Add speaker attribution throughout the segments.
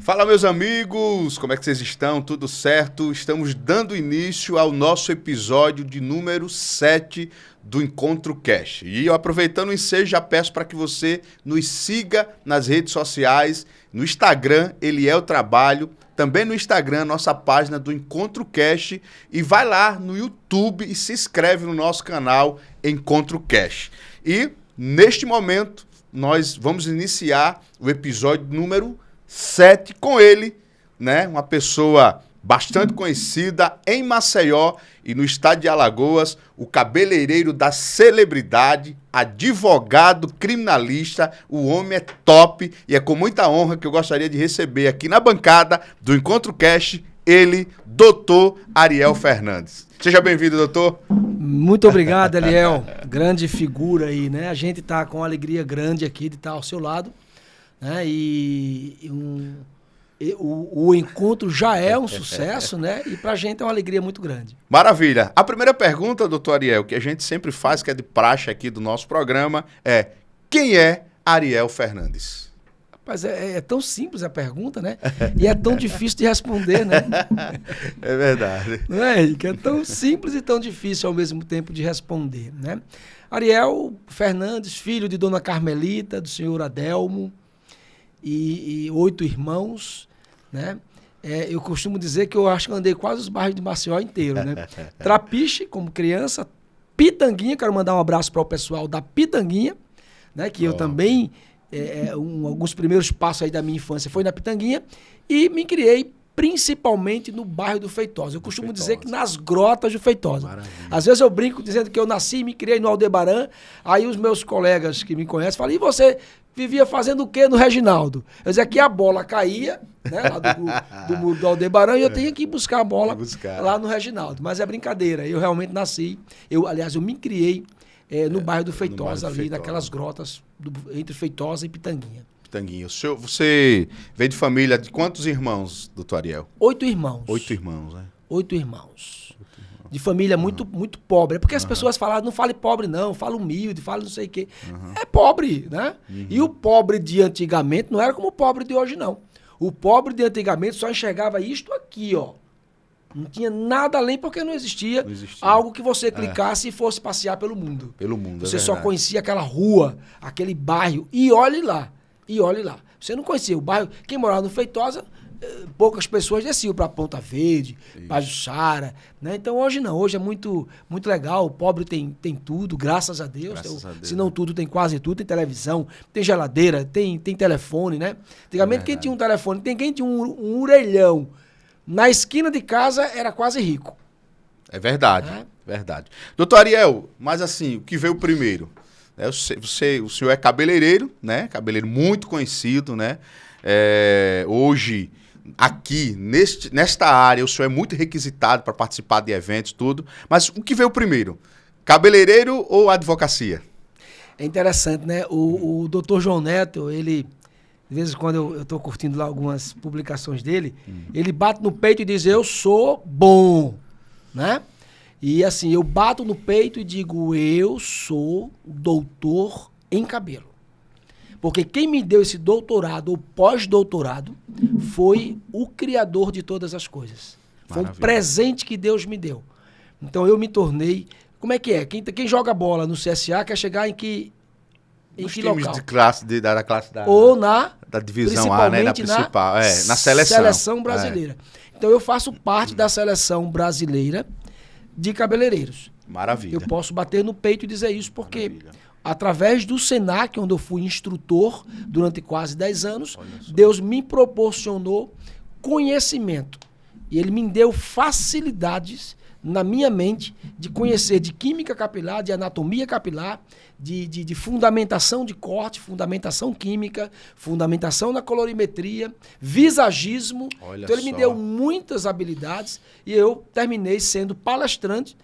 Speaker 1: Fala, meus amigos, como é que vocês estão? Tudo certo? Estamos dando início ao nosso episódio de número 7 do Encontro Cash. E eu, aproveitando o ensejo, já peço para que você nos siga nas redes sociais, no Instagram, Eliel Trabalho, também no Instagram, nossa página do Encontro Cash, e vai lá no YouTube e se inscreve no nosso canal Encontro Cash. E, neste momento, nós vamos iniciar o episódio número 7 com ele, né? Uma pessoa bastante conhecida em Maceió e no estado de Alagoas, o cabeleireiro da celebridade, advogado criminalista, o homem é top e é com muita honra que eu gostaria de receber aqui na bancada do Encontro Cash, ele, doutor Ariel Fernandes. Seja bem-vindo, doutor.
Speaker 2: Muito obrigado, Eliel. Grande figura aí, né? A gente tá com uma alegria grande aqui de estar ao seu lado, né? O encontro já é um sucesso, né? E pra gente é uma alegria muito grande.
Speaker 1: Maravilha. A primeira pergunta, doutor Ariel, que a gente sempre faz, que é de praxe aqui do nosso programa, é: quem é Ariel Fernandes?
Speaker 2: Rapaz, é tão simples a pergunta, né? E é tão difícil de responder, né?
Speaker 1: É verdade.
Speaker 2: Não é, Henrique? É tão simples e tão difícil ao mesmo tempo de responder, né? Ariel Fernandes, filho de Dona Carmelita, do senhor Adelmo, e 8 irmãos, né? Eu costumo dizer que eu acho que eu andei quase os bairros de Maceió inteiro, né? Trapiche, como criança, Pitanguinha, quero mandar um abraço para o pessoal da Pitanguinha, né? Que eu também, alguns primeiros passos aí da minha infância foi na Pitanguinha, e me criei principalmente no bairro do Feitosa. Eu costumo dizer que nas grotas do Feitosa. Maravilha. Às vezes eu brinco dizendo que eu nasci e me criei no Aldebaran, aí os meus colegas que me conhecem falam: e você vivia fazendo o quê no Reginaldo? Eu dizia que a bola caía, né, lá do muro do Aldebaran, e eu tinha que ir buscar a bola lá no Reginaldo. Mas é brincadeira, eu realmente nasci, aliás, eu me criei no bairro do Feitosa, ali, naquelas grotas entre Feitosa e Pitanguinha.
Speaker 1: Pitanguinha. Você veio de família de quantos irmãos, doutor Ariel?
Speaker 2: 8 irmãos.
Speaker 1: 8 irmãos, né?
Speaker 2: 8 irmãos. De família muito pobre. É porque as pessoas falam: não fale pobre não, fala humilde, fala não sei o quê. É pobre, né? E o pobre de antigamente não era como o pobre de hoje, não. O pobre de antigamente só enxergava isto aqui, ó. Não tinha nada além, porque não existia algo que você clicasse e fosse passear pelo mundo.
Speaker 1: Pelo mundo,
Speaker 2: você só conhecia aquela rua, aquele bairro, e olhe lá. E olhe lá. Você não conhecia o bairro. Quem morava no Feitosa, poucas pessoas desciam para Ponta Verde, para Jussara, né? Então hoje não, hoje é muito, muito legal. O pobre tem tudo, graças a Deus. Se não tudo, tem quase tudo. Tem televisão, tem geladeira, tem telefone, né? Antigamente quem tinha um telefone, quem tinha um orelhão na esquina de casa era quase rico.
Speaker 1: É verdade, verdade. Doutor Ariel, mas assim, o que veio primeiro? O senhor é cabeleireiro, né? Cabeleireiro muito conhecido, né? Hoje, aqui, nesta área, o senhor é muito requisitado para participar de eventos, tudo. Mas o que veio primeiro? Cabeleireiro ou advocacia?
Speaker 2: É interessante, né? O doutor João Neto, ele, de vez em quando eu estou curtindo lá algumas publicações dele, ele bate no peito e diz: eu sou bom, né? E assim, eu bato no peito e digo: eu sou doutor em cabelo. Porque quem me deu esse doutorado ou pós-doutorado foi o criador de todas as coisas. Foi um presente que Deus me deu. Então eu me tornei... Como é que é? Quem joga bola no CSA quer chegar em que local?
Speaker 1: Times de classe, da classe da...
Speaker 2: Ou da
Speaker 1: divisão A, né? Na principal. Na seleção.
Speaker 2: Seleção brasileira. Então eu faço parte da seleção brasileira de cabeleireiros.
Speaker 1: Maravilha.
Speaker 2: Eu posso bater no peito e dizer isso porque, através do Senac, onde eu fui instrutor durante quase 10 anos, Deus me proporcionou conhecimento. E Ele me deu facilidades na minha mente de conhecer de química capilar, de anatomia capilar, de fundamentação de corte, fundamentação química, fundamentação na colorimetria, visagismo. Então ele me deu muitas habilidades e eu terminei sendo palestrante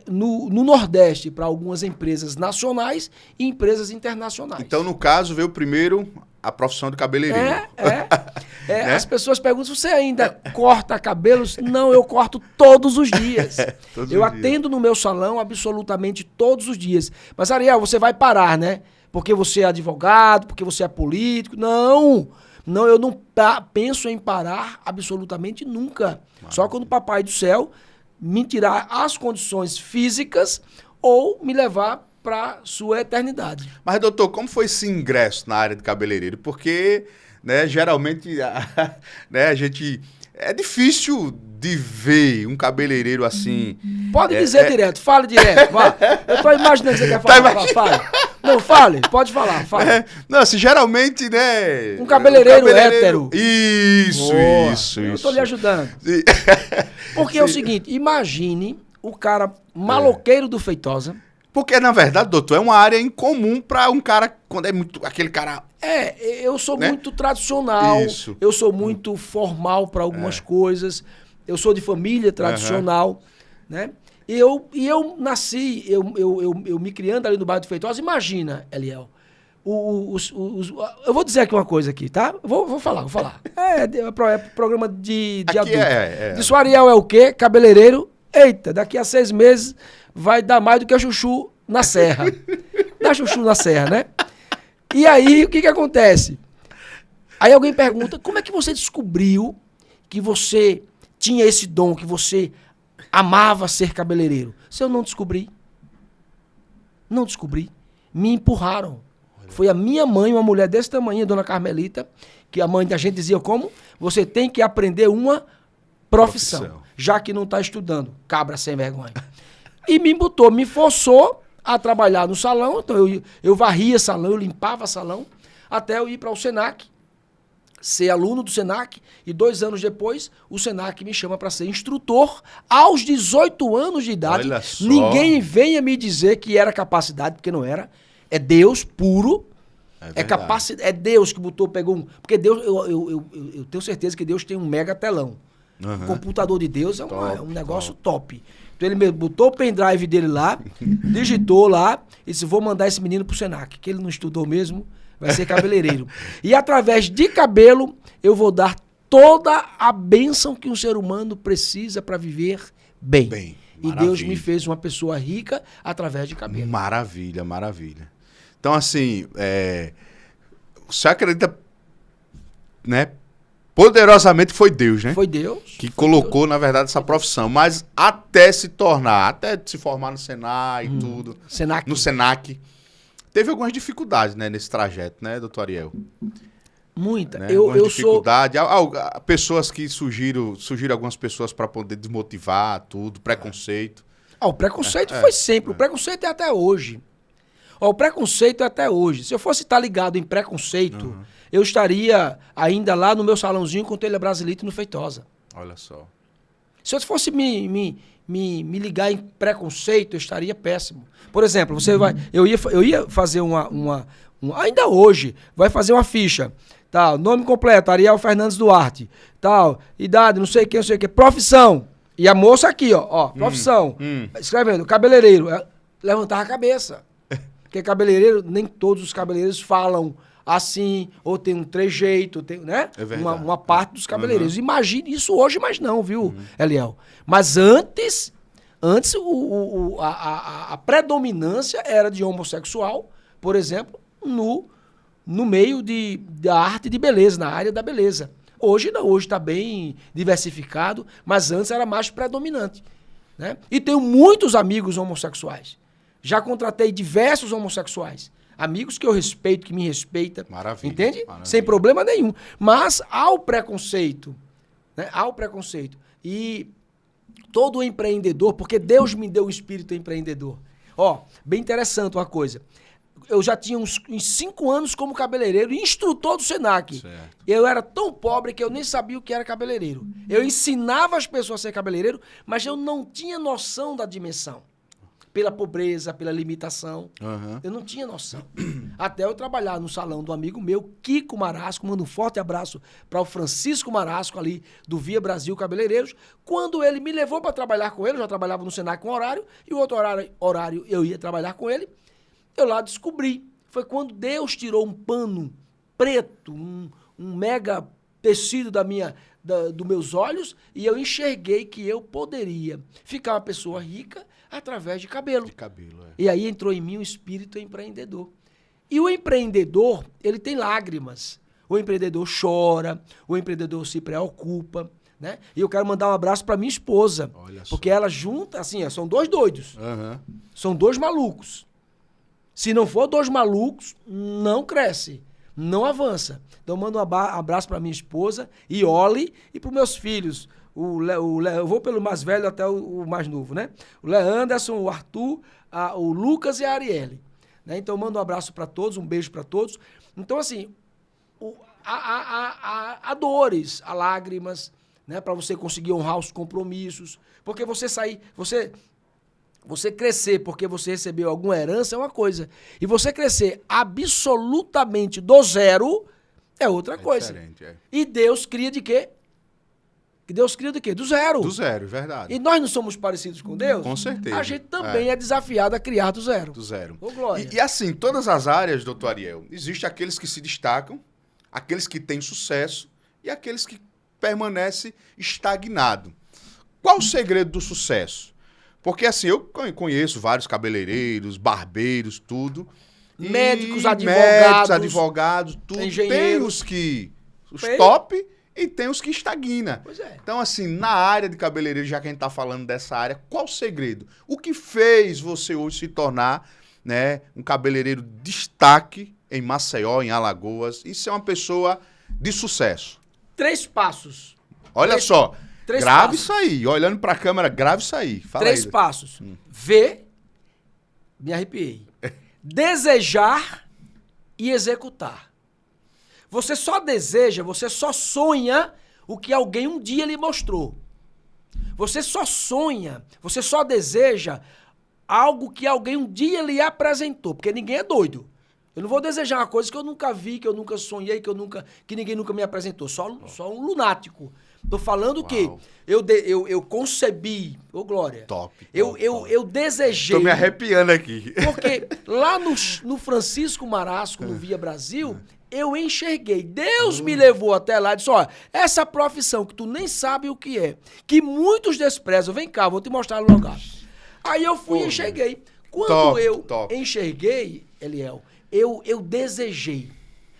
Speaker 2: no Nordeste para algumas empresas nacionais e empresas internacionais.
Speaker 1: Então, no caso, veio primeiro a profissão de cabeleireiro.
Speaker 2: Né? As pessoas perguntam: você ainda corta cabelos? Não, eu corto todos os dias. Eu atendo no meu salão absolutamente todos os dias. Mas, Ariel, você vai parar, né? Porque você é advogado, porque você é político. Não! Não, eu não penso em parar absolutamente nunca. Só quando o Papai do Céu me tirar as condições físicas ou me levar para sua eternidade.
Speaker 1: Mas, doutor, como foi esse ingresso na área de cabeleireiro? Porque, né, geralmente, né, a gente... É difícil de ver um cabeleireiro assim...
Speaker 2: Pode dizer direto, fale direto. Vá. Eu tô imaginando que você quer falar. Fale. Não, fale, pode falar. Fale.
Speaker 1: Não, assim, geralmente, né...
Speaker 2: Um cabeleireiro hétero.
Speaker 1: Isso.
Speaker 2: Eu tô lhe ajudando.
Speaker 1: Sim.
Speaker 2: Porque é o seguinte, imagine o cara maloqueiro do Feitosa.
Speaker 1: Porque, na verdade, doutor, é uma área incomum para um cara, quando é muito... Aquele cara...
Speaker 2: Eu sou
Speaker 1: né?
Speaker 2: muito tradicional,
Speaker 1: Isso.
Speaker 2: eu sou muito formal para algumas coisas, eu sou de família tradicional, né? E eu nasci, eu me criando ali no bairro do Feitosa. Imagina, Eliel, eu vou dizer aqui uma coisa aqui, tá? Vou falar. É programa de
Speaker 1: Aqui
Speaker 2: adulto. Disse o Ariel é o quê? Cabeleireiro. Eita, daqui a 6 meses vai dar mais do que a chuchu na serra. Dá chuchu na serra, né? E aí, o que acontece? Aí alguém pergunta, como é que você descobriu que você tinha esse dom, que você amava ser cabeleireiro? Se eu não descobri. Não descobri. Me empurraram. Foi a minha mãe, uma mulher desse tamanho, Dona Carmelita, que a mãe da gente dizia como? Você tem que aprender uma profissão. Já que não está estudando. Cabra sem vergonha. E me botou, me forçou a trabalhar no salão. Então eu varria salão, eu limpava salão, até eu ir para o Senac, ser aluno do Senac, e 2 anos depois o Senac me chama para ser instrutor aos 18 anos de idade.
Speaker 1: Olha só.
Speaker 2: Ninguém venha me dizer que era capacidade, porque não era. É Deus puro. É Deus que botou, pegou um... Porque Deus, eu tenho certeza que Deus tem um mega telão. O computador de Deus é um negócio top. Então ele botou o pendrive dele lá, digitou lá, e disse, vou mandar esse menino pro Senac, que ele não estudou mesmo, vai ser cabeleireiro. E através de cabelo, eu vou dar toda a bênção que um ser humano precisa para viver bem. E Deus me fez uma pessoa rica através de cabelo.
Speaker 1: Maravilha. Então, assim, você acredita, né? Poderosamente foi Deus, né?
Speaker 2: Foi Deus.
Speaker 1: Que colocou, na verdade, essa profissão. Mas até se formar no Senai e tudo.
Speaker 2: Senac.
Speaker 1: No Senac. Teve algumas dificuldades, né, nesse trajeto, né, doutor Ariel?
Speaker 2: Muita.
Speaker 1: Né?
Speaker 2: Eu
Speaker 1: dificuldade. Pessoas que surgiram algumas pessoas para poder desmotivar tudo, preconceito.
Speaker 2: O preconceito foi sempre. O preconceito é até hoje. O preconceito é até hoje. Se eu fosse estar ligado em preconceito, eu estaria ainda lá no meu salãozinho com telha brasilite no Feitosa.
Speaker 1: Olha só.
Speaker 2: Se eu fosse me ligar em preconceito, eu estaria péssimo. Por exemplo, eu ia fazer ainda hoje, vai fazer uma ficha. Tal, nome completo, Ariel Fernandes Duarte. Tal, idade, não sei o que. Profissão. E a moça aqui, ó profissão. Escrevendo, cabeleireiro. Levantava a cabeça. Porque cabeleireiro, nem todos os cabeleireiros falam assim, ou tem um trejeito, tem, né?
Speaker 1: É verdade.
Speaker 2: Uma parte dos cabeleireiros. Imagine isso hoje, mas não, viu, Eliel? Mas antes a predominância era de homossexual, por exemplo, no meio da arte de beleza, na área da beleza. Hoje não, hoje está bem diversificado, mas antes era mais predominante, né? E tenho muitos amigos homossexuais. Já contratei diversos homossexuais. Amigos que eu respeito, que me respeitam.
Speaker 1: Maravilha.
Speaker 2: Entende?
Speaker 1: Maravilha.
Speaker 2: Sem problema nenhum. Mas há o preconceito. Né? Há o preconceito. E todo empreendedor, porque Deus me deu um espírito empreendedor. Bem interessante uma coisa. Eu já tinha uns 5 anos como cabeleireiro e instrutor do Senac.
Speaker 1: Certo.
Speaker 2: Eu era tão pobre que eu nem sabia o que era cabeleireiro. Eu ensinava as pessoas a ser cabeleireiro, mas eu não tinha noção da dimensão. Pela pobreza, pela limitação. Eu não tinha noção. Até eu trabalhar no salão do amigo meu, Kiko Marasco, mando um forte abraço para o Francisco Marasco, ali do Via Brasil Cabeleireiros. Quando ele me levou para trabalhar com ele, eu já trabalhava no Senac com horário, e o outro horário eu ia trabalhar com ele, eu lá descobri. Foi quando Deus tirou um pano preto, um mega tecido dos meus olhos, e eu enxerguei que eu poderia ficar uma pessoa rica através de cabelo. E aí entrou em mim um espírito empreendedor. E o empreendedor, ele tem lágrimas. o empreendedor chora, o empreendedor se preocupa, né? E eu quero mandar um abraço para minha esposa, porque ela junta, assim, são dois doidos, são dois malucos. Se não for dois malucos, não cresce, não avança. Então, eu mando um abraço para minha esposa, Iole, e para os meus filhos. Eu vou pelo mais velho até o mais novo, né? O Leanderson, o Arthur, o Lucas e a Arielle. Né? Então, eu mando um abraço para todos, um beijo para todos. Então, assim, há dores, há lágrimas, né? Para você conseguir honrar os compromissos. Porque você crescer porque você recebeu alguma herança é uma coisa. E você crescer absolutamente do zero é outra coisa.
Speaker 1: Diferente.
Speaker 2: E Deus cria de quê? Deus cria de quê? Do zero.
Speaker 1: Do zero, verdade.
Speaker 2: E nós não somos parecidos com Deus?
Speaker 1: Com certeza.
Speaker 2: A gente também é desafiado a criar do zero.
Speaker 1: Do zero.
Speaker 2: Ô, Glória.
Speaker 1: E assim, todas as áreas, doutor Ariel, existem aqueles que se destacam, aqueles que têm sucesso e aqueles que permanecem estagnados. Qual o segredo do sucesso? Porque assim, eu conheço vários cabeleireiros, barbeiros, tudo.
Speaker 2: Médicos,
Speaker 1: advogados, tudo.
Speaker 2: Engenheiros.
Speaker 1: Tem os top e tem os que estagna.
Speaker 2: Pois é.
Speaker 1: Então, assim, na área de cabeleireiro, já que a gente tá falando dessa área, qual o segredo? O que fez você hoje se tornar, né, um cabeleireiro destaque em Maceió, em Alagoas, e ser uma pessoa de sucesso?
Speaker 2: 3 passos.
Speaker 1: Olha só, grave
Speaker 2: passos.
Speaker 1: isso aí. Olhando pra câmera, grave isso aí. Fala
Speaker 2: 3
Speaker 1: aí.
Speaker 2: passos. Ver, me arrepiei. Desejar e executar. Você só deseja, você só sonha o que alguém um dia lhe mostrou. Você só sonha, você só deseja algo que alguém um dia lhe apresentou, porque ninguém é doido. Eu não vou desejar uma coisa que eu nunca vi, que eu nunca sonhei, que ninguém nunca me apresentou. Só um lunático. Tô falando que eu concebi, Glória.
Speaker 1: Top.
Speaker 2: Eu desejei.
Speaker 1: Tô me arrepiando aqui.
Speaker 2: Porque lá no Francisco Marasco, no Via Brasil, eu enxerguei. Deus me levou até lá e disse, olha, essa profissão que tu nem sabe o que é, que muitos desprezam, vem cá, vou te mostrar o lugar. Aí eu fui e enxerguei. Quando enxerguei, Eliel, eu desejei.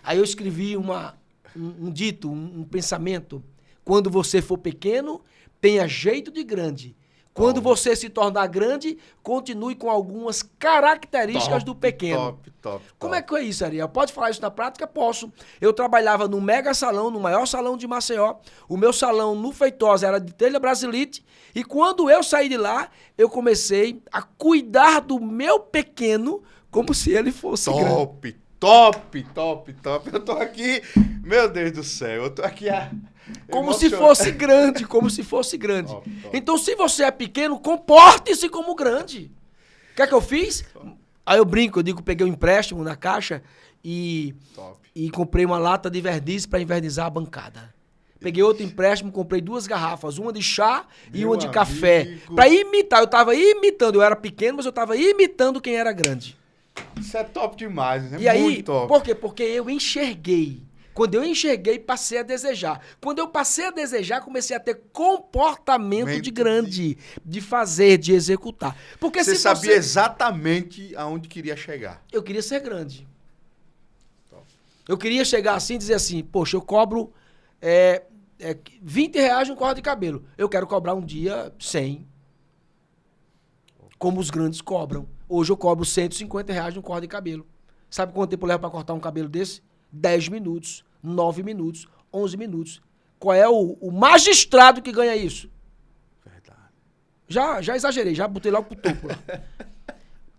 Speaker 2: Aí eu escrevi um dito, um pensamento. Quando você for pequeno, tenha jeito de grande. Quando você se tornar grande, continue com algumas características do pequeno.
Speaker 1: Top.
Speaker 2: Como é que é isso, Ariel? Pode falar isso na prática? Posso. Eu trabalhava num mega salão, no maior salão de Maceió. O meu salão no Feitosa era de telha brasilite. E quando eu saí de lá, eu comecei a cuidar do meu pequeno como se ele fosse grande.
Speaker 1: Top. Eu tô aqui, meu Deus do céu, eu tô aqui
Speaker 2: como se fosse grande. Top. Então, se você é pequeno, comporte-se como grande. O que é que eu fiz? Aí eu brinco, eu digo, peguei um empréstimo na caixa e comprei uma lata de verniz para invernizar a bancada. Peguei outro empréstimo, comprei 2 garrafas, uma de chá e uma de café. Para imitar, eu tava imitando, eu era pequeno, mas eu tava imitando quem era grande.
Speaker 1: Isso é top demais, né?
Speaker 2: E aí, por quê? Porque eu enxerguei. Quando eu enxerguei, passei a desejar. Quando eu passei a desejar, comecei a ter comportamento de grande, de fazer, de executar. Porque
Speaker 1: você sabia exatamente aonde queria chegar.
Speaker 2: Eu queria ser grande. Eu queria chegar assim e dizer assim, poxa, eu cobro 20 reais no corte de cabelo. Eu quero cobrar um dia 100. Como os grandes cobram. Hoje eu cobro 150 reais no corte de cabelo. Sabe quanto tempo leva para cortar um cabelo desse? 10 minutos, 9 minutos, 11 minutos. Qual é o magistrado que ganha isso? Verdade. Já exagerei, já botei logo pro topo.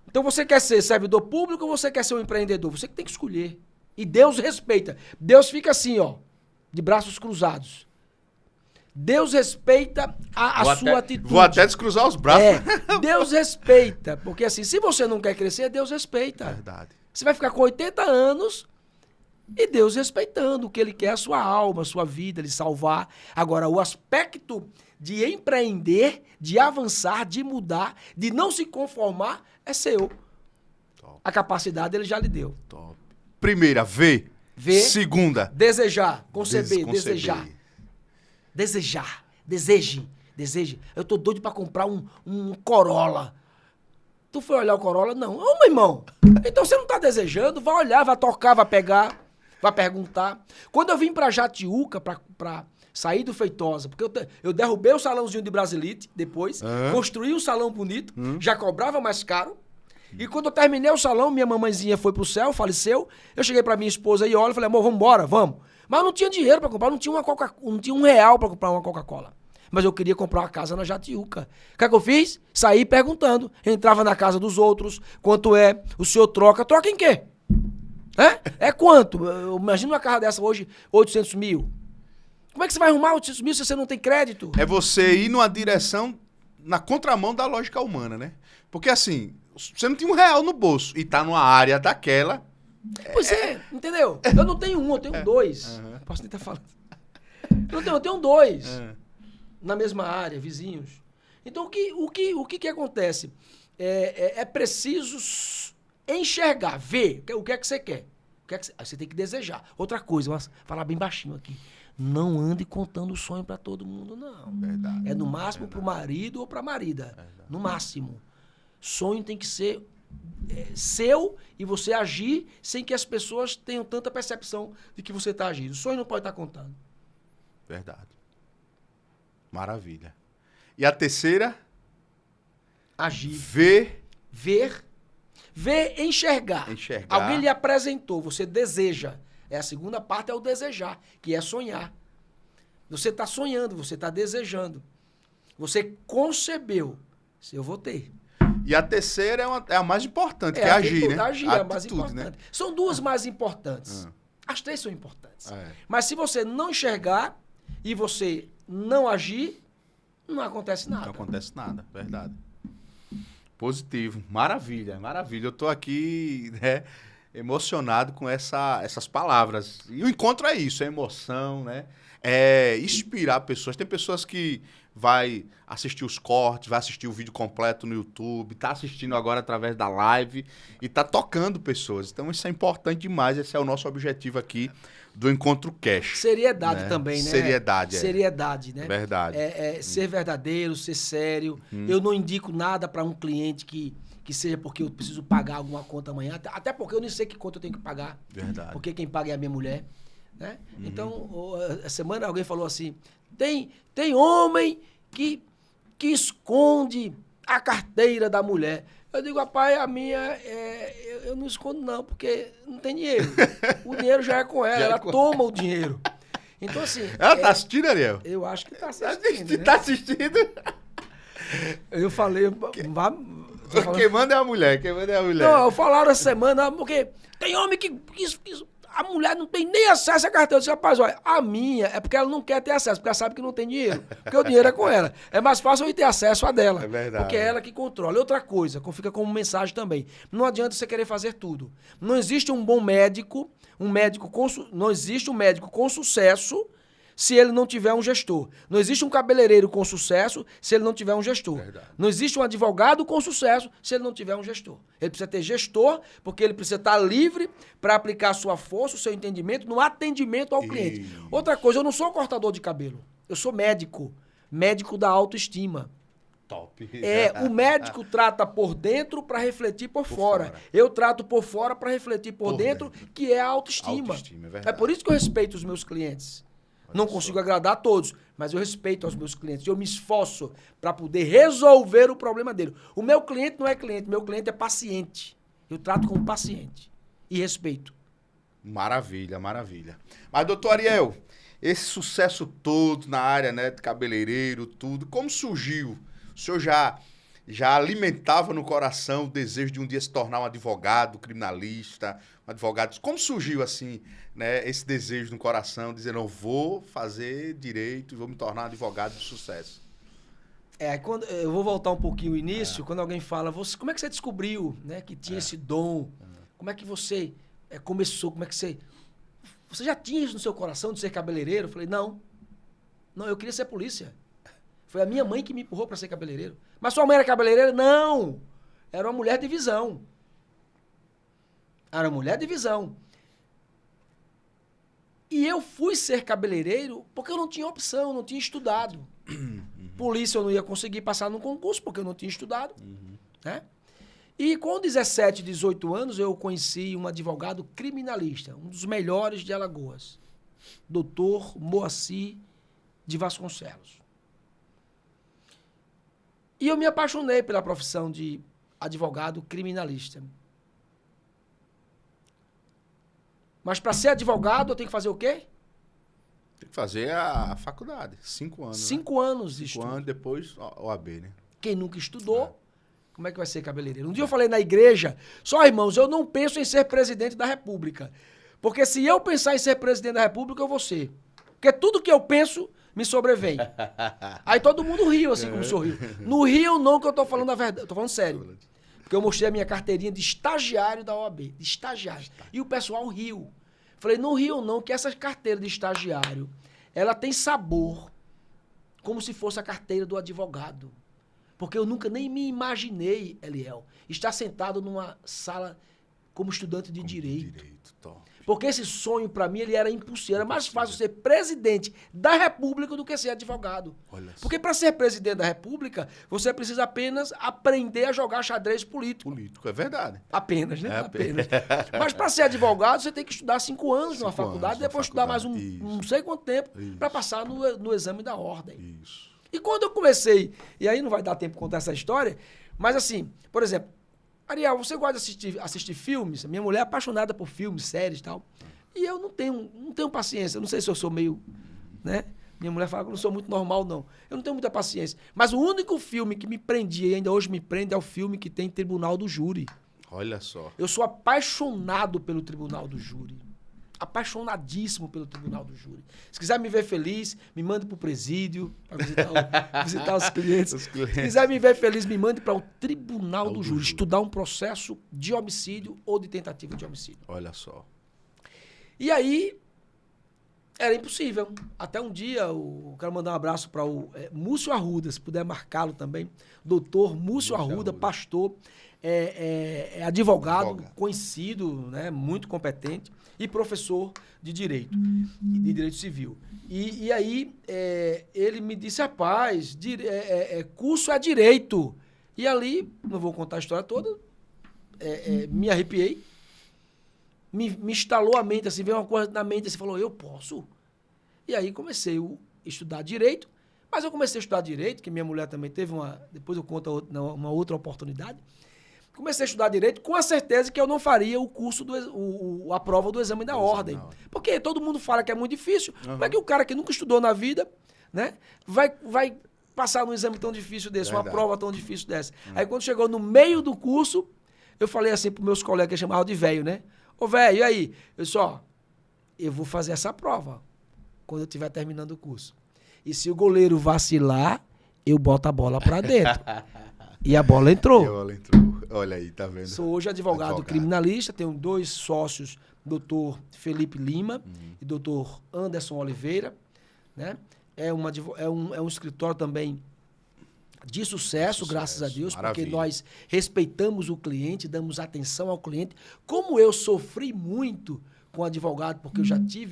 Speaker 2: Então você quer ser servidor público ou você quer ser um empreendedor? Você que tem que escolher. E Deus respeita. Deus fica assim, ó, de braços cruzados. Deus respeita a sua atitude.
Speaker 1: Vou até descruzar os braços.
Speaker 2: Deus respeita. Porque assim, se você não quer crescer, Deus respeita.
Speaker 1: Verdade.
Speaker 2: Você vai ficar com 80 anos e Deus respeitando o que Ele quer, a sua alma, a sua vida, Ele salvar. Agora, o aspecto de empreender, de avançar, de mudar, de não se conformar, é seu. Top. A capacidade Ele já lhe deu.
Speaker 1: Top. Primeira, ver. Segunda,
Speaker 2: desejar. Conceber. Desejar. Deseje. Eu tô doido pra comprar um Corolla. Tu foi olhar o Corolla? Não. Ô, meu irmão, então você não tá desejando? Vai olhar, vai tocar, vai pegar, para perguntar. Quando eu vim para Jatiuca, para sair do Feitosa, porque eu derrubei o salãozinho de Brasilite depois, construí um salão bonito, já cobrava mais caro. E quando eu terminei o salão, minha mamãezinha foi pro céu, faleceu. Eu cheguei pra minha esposa e olha, falei, amor, vamos embora, vamos. Mas eu não tinha dinheiro pra comprar, não tinha R$1 pra comprar uma Coca-Cola. Mas eu queria comprar uma casa na Jatiuca. O que é que eu fiz? Saí perguntando. Entrava na casa dos outros, quanto é? O senhor troca em quê? É quanto? Imagina uma casa dessa hoje, 800 mil. Como é que você vai arrumar 800 mil se você não tem crédito?
Speaker 1: É você ir numa direção na contramão da lógica humana, né? Porque assim, você não tinha R$1 no bolso e tá numa área daquela.
Speaker 2: Pois entendeu? Eu não tenho um, eu tenho dois. Posso nem estar falando. Eu tenho dois. Na mesma área, vizinhos. Então, o que acontece? É preciso enxergar, ver o que é que você quer. Você tem que desejar. Outra coisa, vou falar bem baixinho aqui. Não ande contando o sonho para todo mundo, não.
Speaker 1: Verdade.
Speaker 2: É no máximo para o marido ou para a marida. Verdade. No máximo. Sonho tem que ser seu e você agir sem que as pessoas tenham tanta percepção de que você está agindo. O sonho não pode estar contando.
Speaker 1: Verdade. Maravilha. E a terceira?
Speaker 2: Agir.
Speaker 1: Ver,
Speaker 2: enxergar.
Speaker 1: Enxergar.
Speaker 2: Alguém lhe apresentou, você deseja. A segunda parte é o desejar, que é sonhar. Você está sonhando, você está desejando. Você concebeu. Eu vou ter.
Speaker 1: E a terceira é a mais importante, que é agir, né?
Speaker 2: Agir é a mais importante. Né? São duas mais importantes. As três são importantes. Mas se você não enxergar e você não agir, não acontece nada.
Speaker 1: Não acontece nada, verdade. Positivo. Maravilha, maravilha. Eu tô aqui, né, emocionado com essas palavras. E o encontro é isso, é emoção, né? É inspirar pessoas. Tem pessoas que vai assistir os cortes, vai assistir o vídeo completo no YouTube, tá assistindo agora através da live e tá tocando pessoas. Então isso é importante demais, esse é o nosso objetivo aqui do Encontro Cash.
Speaker 2: Seriedade, né?
Speaker 1: Também, né?
Speaker 2: Seriedade, né?
Speaker 1: Verdade.
Speaker 2: Ser verdadeiro, ser sério. Eu não indico nada para um cliente que seja porque eu preciso pagar alguma conta amanhã, até porque eu nem sei que conta eu tenho que pagar.
Speaker 1: Verdade.
Speaker 2: Porque quem paga é a minha mulher. Né? Então, essa semana alguém falou assim, tem homem que esconde a carteira da mulher. Eu digo, rapaz, a minha, eu não escondo não, porque não tem dinheiro. O dinheiro já é com ela, ela toma o dinheiro. Então, assim...
Speaker 1: Ela tá assistindo, Ariel?
Speaker 2: Eu acho que tá assistindo.
Speaker 1: Tá assistindo?
Speaker 2: Eu falei...
Speaker 1: Quem manda é a mulher,
Speaker 2: Não, falaram essa semana, porque tem homem que a mulher não tem nem acesso à carteira. Eu disse, rapaz, olha, a minha é porque ela não quer ter acesso, porque ela sabe que não tem dinheiro. Porque o dinheiro é com ela. É mais fácil eu ter acesso a dela.
Speaker 1: É verdade.
Speaker 2: Porque é ela que controla. E outra coisa, fica como mensagem também. Não adianta você querer fazer tudo. Não existe um bom médico, não existe um médico com sucesso se ele não tiver um gestor. Não existe um cabeleireiro com sucesso se ele não tiver um gestor.
Speaker 1: Verdade.
Speaker 2: Não existe um advogado com sucesso se ele não tiver um gestor. Ele precisa ter gestor, porque ele precisa estar livre para aplicar a sua força, o seu entendimento no atendimento ao cliente. Outra coisa, eu não sou cortador de cabelo. Eu sou médico. Médico da autoestima.
Speaker 1: Top.
Speaker 2: O médico trata por dentro para refletir por fora. Eu trato por fora para refletir por dentro, que é a autoestima.
Speaker 1: Autoestima, é verdade.
Speaker 2: É por isso que eu respeito os meus clientes. Não consigo agradar a todos, mas eu respeito aos meus clientes. Eu me esforço para poder resolver o problema dele. O meu cliente não é cliente, meu cliente é paciente. Eu trato como paciente e respeito.
Speaker 1: Maravilha, maravilha. Mas, doutor Ariel, esse sucesso todo na área, né, de cabeleireiro, tudo, como surgiu? O senhor já alimentava no coração o desejo de um dia se tornar um advogado, criminalista, um advogado. Como surgiu, assim, né, esse desejo no coração, dizer, não, vou fazer direito e vou me tornar um advogado de sucesso?
Speaker 2: Quando eu vou voltar um pouquinho ao início, quando alguém fala, como é que você descobriu, né, que tinha esse dom? Como é que você começou? Como é que você já tinha isso no seu coração de ser cabeleireiro? Eu falei, não, eu queria ser polícia. Foi a minha mãe que me empurrou para ser cabeleireiro. Mas sua mãe era cabeleireira? Não! Era uma mulher de visão. Era uma mulher de visão. E eu fui ser cabeleireiro porque eu não tinha opção, eu não tinha estudado. Polícia eu não ia conseguir passar no concurso porque eu não tinha estudado. Né? E com 17, 18 anos, eu conheci um advogado criminalista, um dos melhores de Alagoas, Dr. Moacir de Vasconcelos. E eu me apaixonei pela profissão de advogado criminalista. Mas para ser advogado, eu tenho que fazer o quê?
Speaker 1: Tem que fazer a faculdade, 5 anos.
Speaker 2: 5 anos de
Speaker 1: 5
Speaker 2: estudo.
Speaker 1: anos, depois OAB, né?
Speaker 2: Quem nunca estudou, como é que vai ser cabeleireiro? Um dia eu falei na igreja, só irmãos, eu não penso em ser presidente da República. Porque se eu pensar em ser presidente da República, eu vou ser. Porque tudo que eu penso me sobrevém. Aí todo mundo riu, assim como o senhor riu. Não riam não, que eu tô falando a verdade, eu tô falando sério. Porque eu mostrei a minha carteirinha de estagiário da OAB, de estagiário. E o pessoal riu. Falei, não riam não, que essa carteira de estagiário, ela tem sabor como se fosse a carteira do advogado. Porque eu nunca nem me imaginei, Eliel, estar sentado numa sala como estudante de direito.
Speaker 1: Top.
Speaker 2: Porque esse sonho, para mim, ele era impossível. Era mais fácil ser presidente da República do que ser advogado. Porque para ser presidente da República, você precisa apenas aprender a jogar xadrez político.
Speaker 1: Político, é verdade.
Speaker 2: Apenas, né? Apenas. Mas para ser advogado, você tem que estudar 5 anos numa faculdade, depois estudar mais um não sei quanto tempo para passar no exame da ordem.
Speaker 1: Isso.
Speaker 2: E quando eu comecei, e aí não vai dar tempo de contar essa história, mas assim, por exemplo, Ariel, você gosta de assistir filmes? Minha mulher é apaixonada por filmes, séries e tal. E eu não tenho paciência. Eu não sei se eu sou meio, né? Minha mulher fala que eu não sou muito normal, não. Eu não tenho muita paciência. Mas o único filme que me prendia e ainda hoje me prende é o filme que tem Tribunal do Júri.
Speaker 1: Olha só.
Speaker 2: Eu sou apaixonado pelo Tribunal do Júri. Apaixonadíssimo pelo Tribunal do Júri. Se quiser me ver feliz, me mande para o presídio, para visitar os clientes. Se quiser me ver feliz, me mande para o Tribunal do Júri, estudar um processo de homicídio ou de tentativa de homicídio.
Speaker 1: Olha só.
Speaker 2: E aí, era impossível. Até um dia, eu quero mandar um abraço para o Múcio Arruda, se puder marcá-lo também. Doutor Múcio Arruda, pastor, advogado, conhecido, né, muito competente. E professor de direito, de direito civil. E aí, ele me disse, rapaz, curso é direito. E ali, não vou contar a história toda, me arrepiei, me instalou a mente, assim, veio uma coisa na mente, assim, falou, eu posso. E aí comecei a estudar direito, mas eu comecei a estudar direito, que minha mulher também teve depois eu conto uma outra oportunidade. Comecei a estudar direito com a certeza que eu não faria o curso, a prova do exame da ordem. Porque todo mundo fala que é muito difícil. Como é que o cara que nunca estudou na vida, né, vai passar num exame tão difícil desse, uma prova tão difícil dessa? Aí quando chegou no meio do curso, eu falei assim para os meus colegas, que chamavam de velho, né? Ô velho, e aí? Eu disse, eu vou fazer essa prova quando eu estiver terminando o curso. E se o goleiro vacilar, eu boto a bola para dentro. E a bola entrou.
Speaker 1: Olha aí, tá vendo?
Speaker 2: Sou hoje advogado criminalista, tenho 2 sócios, doutor Felipe Lima e doutor Anderson Oliveira, né? É um escritório também de sucesso, graças a Deus, maravilha. Porque nós respeitamos o cliente, damos atenção ao cliente. Como eu sofri muito com advogado, porque eu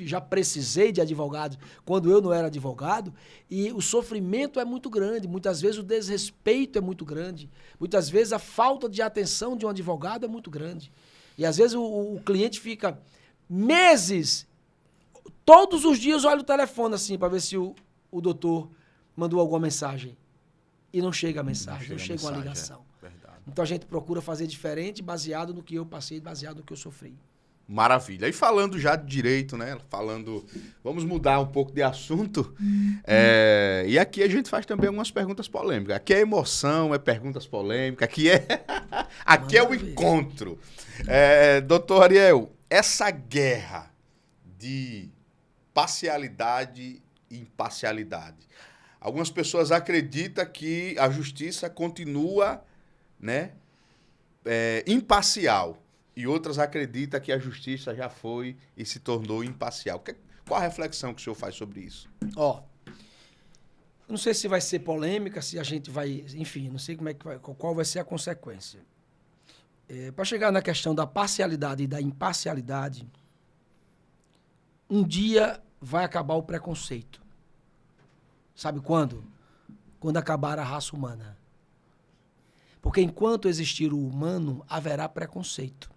Speaker 2: já precisei de advogado quando eu não era advogado, e o sofrimento é muito grande, muitas vezes o desrespeito é muito grande, muitas vezes a falta de atenção de um advogado é muito grande. E às vezes o cliente fica meses, todos os dias olha o telefone assim, para ver se o doutor mandou alguma mensagem. E não chega a mensagem, não chega uma ligação. Então a gente procura fazer diferente, baseado no que eu passei, baseado no que eu sofri.
Speaker 1: Maravilha. E falando já de direito, né? Vamos mudar um pouco de assunto. E aqui a gente faz também algumas perguntas polêmicas. Aqui é emoção, é perguntas polêmicas. Aqui é o encontro. Doutor Ariel, essa guerra de parcialidade e imparcialidade. Algumas pessoas acreditam que a justiça continua, né, imparcial. E outras acreditam que a justiça já foi e se tornou imparcial. Qual a reflexão que o senhor faz sobre isso?
Speaker 2: Não sei se vai ser polêmica, se a gente vai... Enfim, não sei qual vai ser a consequência. Para chegar na questão da parcialidade e da imparcialidade, um dia vai acabar o preconceito. Sabe quando? Quando acabar a raça humana. Porque enquanto existir o humano, haverá preconceito.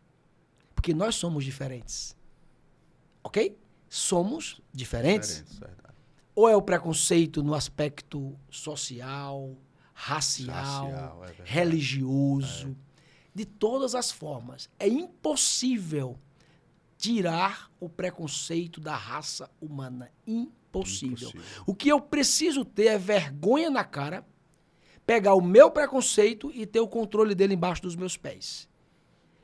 Speaker 2: Porque nós somos diferentes. Ok? Somos diferentes. Ou é o preconceito no aspecto social, racial, religioso, de todas as formas. É impossível tirar o preconceito da raça humana. Impossível. O que eu preciso ter é vergonha na cara, pegar o meu preconceito e ter o controle dele embaixo dos meus pés.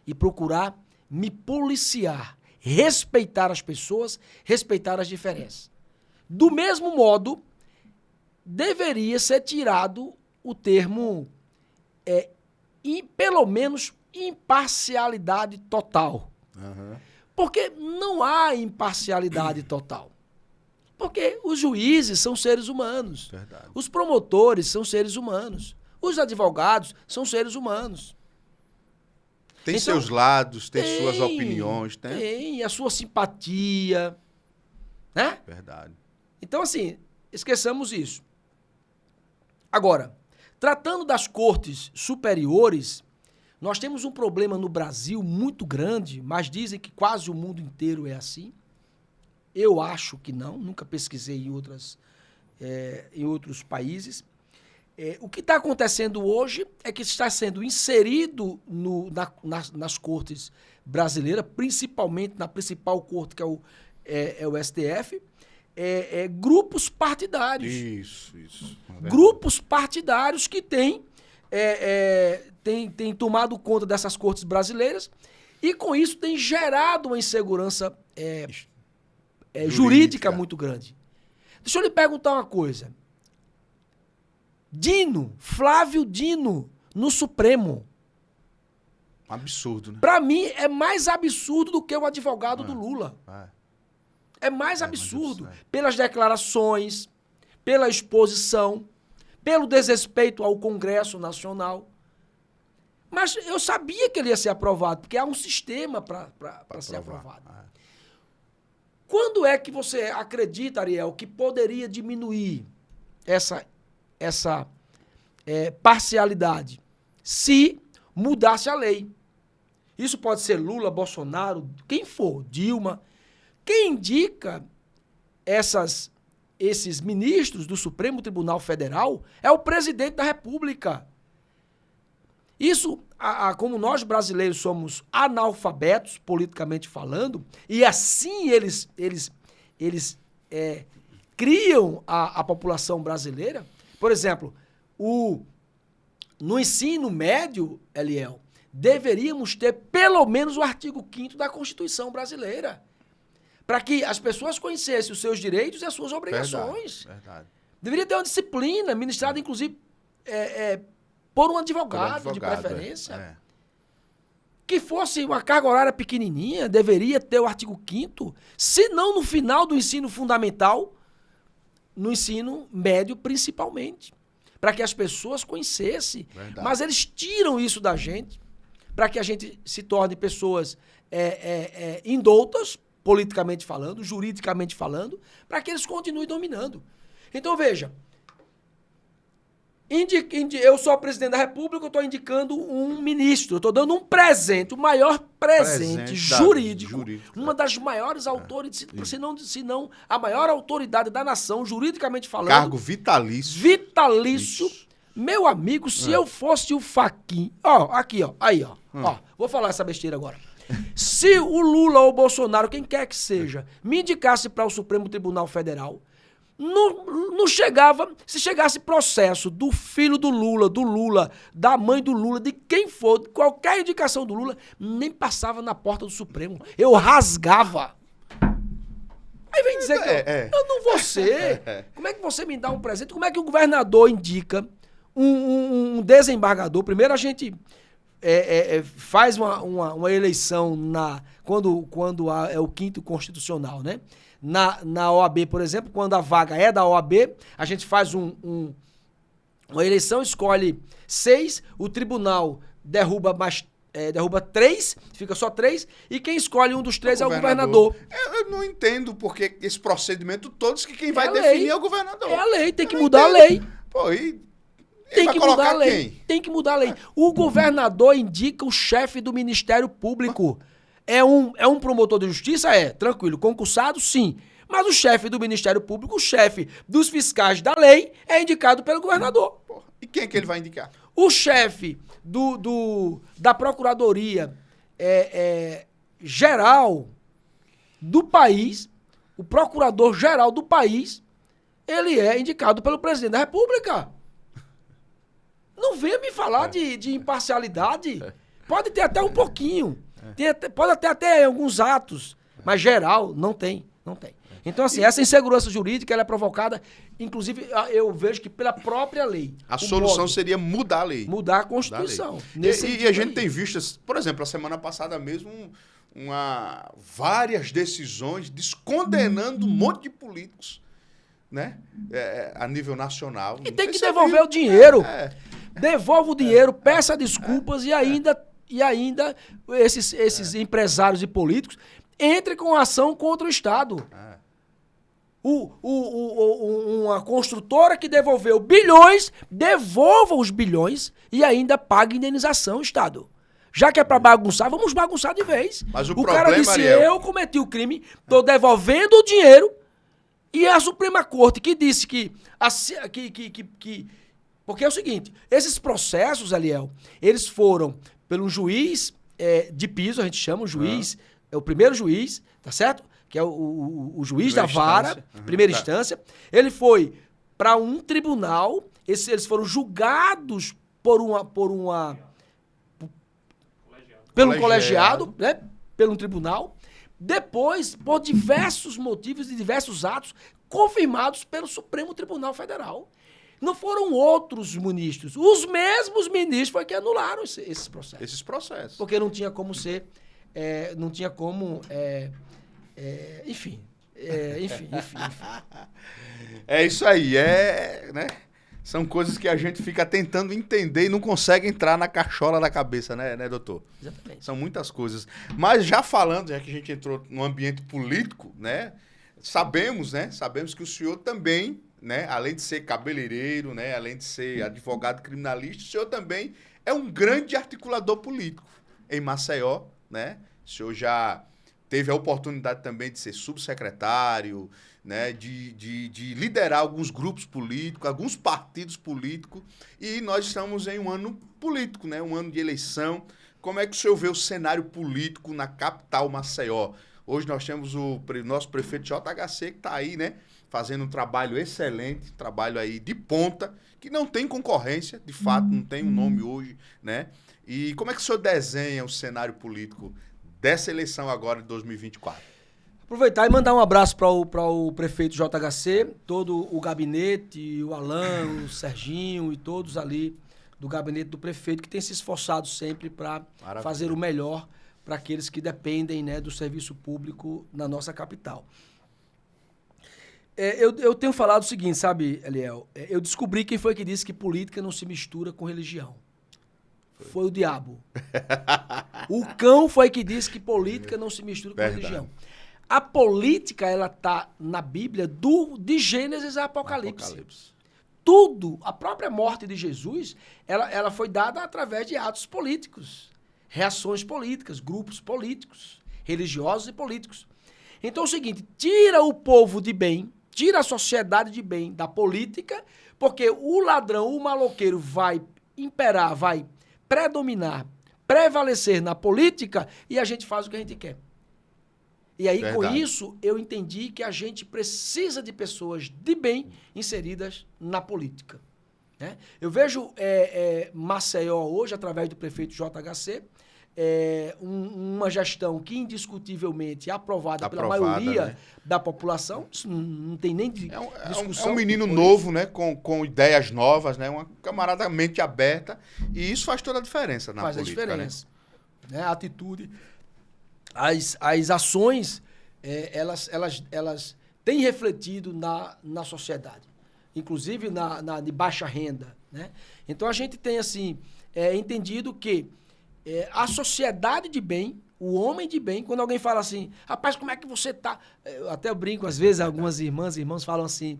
Speaker 2: E procurar me policiar, respeitar as pessoas, respeitar as diferenças. Do mesmo modo, deveria ser tirado o termo, pelo menos, imparcialidade total. Porque não há imparcialidade total. Porque os juízes são seres humanos.
Speaker 1: Verdade.
Speaker 2: Os promotores são seres humanos. Os advogados são seres humanos.
Speaker 1: Tem então, seus lados, tem suas opiniões.
Speaker 2: Tem a sua simpatia. Né?
Speaker 1: Verdade.
Speaker 2: Então, assim, esqueçamos isso. Agora, tratando das cortes superiores, nós temos um problema no Brasil muito grande, mas dizem que quase o mundo inteiro é assim. Eu acho que não, nunca pesquisei em outros países. O que está acontecendo hoje é que está sendo inserido nas cortes brasileiras, principalmente na principal corte, que é o STF, grupos partidários.
Speaker 1: Isso.
Speaker 2: Grupos partidários que têm tomado conta dessas cortes brasileiras e, com isso, tem gerado uma insegurança jurídica muito grande. Deixa eu lhe perguntar uma coisa. Flávio Dino, no Supremo.
Speaker 1: Um absurdo, né?
Speaker 2: Para mim, é mais absurdo do que o advogado do Lula. É mais absurdo. Pelas declarações, pela exposição, pelo desrespeito ao Congresso Nacional. Mas eu sabia que ele ia ser aprovado, porque há um sistema para ser aprovado. Quando é que você acredita, Ariel, que poderia diminuir essa parcialidade? Se mudasse a lei. Isso pode ser Lula, Bolsonaro, quem for, Dilma. Quem indica esses ministros do Supremo Tribunal Federal é o presidente da República. Isso, como nós brasileiros somos analfabetos, politicamente falando, e assim eles criam a população brasileira. Por exemplo, no ensino médio, Eliel, deveríamos ter pelo menos o artigo 5º da Constituição brasileira, para que as pessoas conhecessem os seus direitos e as suas obrigações.
Speaker 1: Verdade.
Speaker 2: Deveria ter uma disciplina ministrada, inclusive, por um advogado de preferência. Que fosse uma carga horária pequenininha, deveria ter o artigo 5º, se não no final do ensino fundamental, no ensino médio principalmente, para que as pessoas conhecessem. Verdade. Mas eles tiram isso da gente, para que a gente se torne pessoas indoutas, politicamente falando, juridicamente falando, para que eles continuem dominando. Então, veja, eu sou o presidente da República, eu estou indicando um ministro, eu estou dando um presente, o maior presente jurídico, uma das maiores autoridades, se não a maior autoridade da nação, juridicamente falando.
Speaker 1: Cargo vitalício.
Speaker 2: Vitalício. Isso. Meu amigo, se eu fosse o Fachin, vou falar essa besteira agora. Se o Lula ou o Bolsonaro, quem quer que seja, me indicasse para o Supremo Tribunal Federal, não chegava, se chegasse processo do filho do Lula, da mãe do Lula, de quem for, qualquer indicação do Lula, nem passava na porta do Supremo. Eu rasgava. Aí vem dizer que eu não vou ser. Como é que você me dá um presente? Como é que o governador indica um desembargador? Primeiro a gente faz uma eleição quando é o 5º constitucional, né? Na OAB, por exemplo, quando a vaga é da OAB, a gente faz uma eleição, escolhe 6, o tribunal derruba 3, fica só 3, e quem escolhe um dos 3 é o governador.
Speaker 1: Eu não entendo porque esse procedimento todo, que quem vai definir é o governador.
Speaker 2: É a lei, tem que mudar a lei.
Speaker 1: Pô, e
Speaker 2: Tem que mudar a lei. Tem que mudar a lei. O governador indica o chefe do Ministério Público. É um promotor de justiça? É, tranquilo. Concursado? Sim. Mas o chefe do Ministério Público, o chefe dos fiscais da lei, é indicado pelo governador.
Speaker 1: Porra. E quem é que ele vai indicar?
Speaker 2: O chefe da Procuradoria Geral do país, o Procurador-Geral do país, ele é indicado pelo Presidente da República. Não venha me falar de imparcialidade. Pode ter até um pouquinho. Pode ter até alguns atos. Mas geral, não tem. Não tem. Então, assim, essa insegurança jurídica ela é provocada, inclusive, eu vejo que pela própria lei.
Speaker 1: A solução seria mudar a lei.
Speaker 2: Mudar a Constituição.
Speaker 1: E a gente tem visto, por exemplo, a semana passada mesmo, várias decisões descondenando um monte de políticos, né? A nível nacional.
Speaker 2: E tem que devolver o dinheiro. Devolva o dinheiro, peça desculpas e ainda esses empresários e políticos entrem com ação contra o Estado. Uma construtora que devolveu bilhões, devolva os bilhões e ainda paga indenização, Estado. Já que é pra bagunçar, vamos bagunçar de vez.
Speaker 1: Mas o
Speaker 2: cara disse,
Speaker 1: Ariel,
Speaker 2: eu cometi o crime, tô devolvendo o dinheiro, e a Suprema Corte que disse que porque é o seguinte, esses processos, Eliel, eles foram pelo juiz de piso, a gente chama o juiz, é o primeiro juiz, tá certo? Que é o juiz da vara, primeira instância. Ele foi para um tribunal, eles foram julgados pelo colegiado, né? Pelo tribunal. Depois, por diversos motivos e diversos atos, confirmados pelo Supremo Tribunal Federal. Não foram outros ministros. Os mesmos ministros foi que anularam esses processos.
Speaker 1: Esses processos.
Speaker 2: Porque não tinha como ser... não tinha como... enfim.
Speaker 1: É isso aí. Né? São coisas que a gente fica tentando entender e não consegue entrar na cachola da cabeça, né, doutor?
Speaker 2: Exatamente.
Speaker 1: São muitas coisas. Mas já falando, já que a gente entrou no ambiente político, né? Sabemos que o senhor também, né, além de ser cabeleireiro, né, além de ser advogado criminalista, o senhor também é um grande articulador político em Maceió, né? O senhor já teve a oportunidade também de ser subsecretário, né, de liderar alguns grupos políticos, alguns partidos políticos, e nós estamos em um ano político, né, um ano de eleição. Como é que o senhor vê o cenário político na capital Maceió? Hoje nós temos o nosso prefeito JHC, que está aí, né, fazendo um trabalho excelente, trabalho aí de ponta, que não tem concorrência, de fato, não tem um nome hoje, né? E como é que o senhor desenha o cenário político dessa eleição agora de 2024?
Speaker 2: Aproveitar e mandar um abraço para o prefeito JHC, todo o gabinete, o Alan, o Serginho e todos ali do gabinete do prefeito que tem se esforçado sempre para fazer o melhor para aqueles que dependem, né, do serviço público na nossa capital. Eu tenho falado o seguinte, sabe, Eliel? Eu descobri quem foi que disse que política não se mistura com religião. Foi o diabo. O cão foi que disse que política não se mistura com religião. A política, ela tá na Bíblia de Gênesis a Apocalipse. Tudo, a própria morte de Jesus, ela foi dada através de atos políticos, reações políticas, grupos políticos, religiosos e políticos. Então é o seguinte, tira o povo de bem, tira a sociedade de bem da política, porque o ladrão, o maloqueiro vai imperar, vai predominar, prevalecer na política e a gente faz o que a gente quer. E aí, com isso, eu entendi que a gente precisa de pessoas de bem inseridas na política. Né? Eu vejo Maceió hoje, através do prefeito JHC, uma gestão que indiscutivelmente é aprovada pela maioria, né, da população. Isso não tem nem discussão.
Speaker 1: É um menino novo, né, com ideias novas, né, uma camarada mente aberta, e isso faz toda a diferença na política. Faz a diferença.
Speaker 2: Né? A atitude, as ações, elas têm refletido na sociedade, inclusive de baixa renda. Né? Então a gente tem assim, entendido que a sociedade de bem, o homem de bem, quando alguém fala assim, rapaz, como é que você tá? Eu até brinco, às vezes, algumas irmãs falam assim,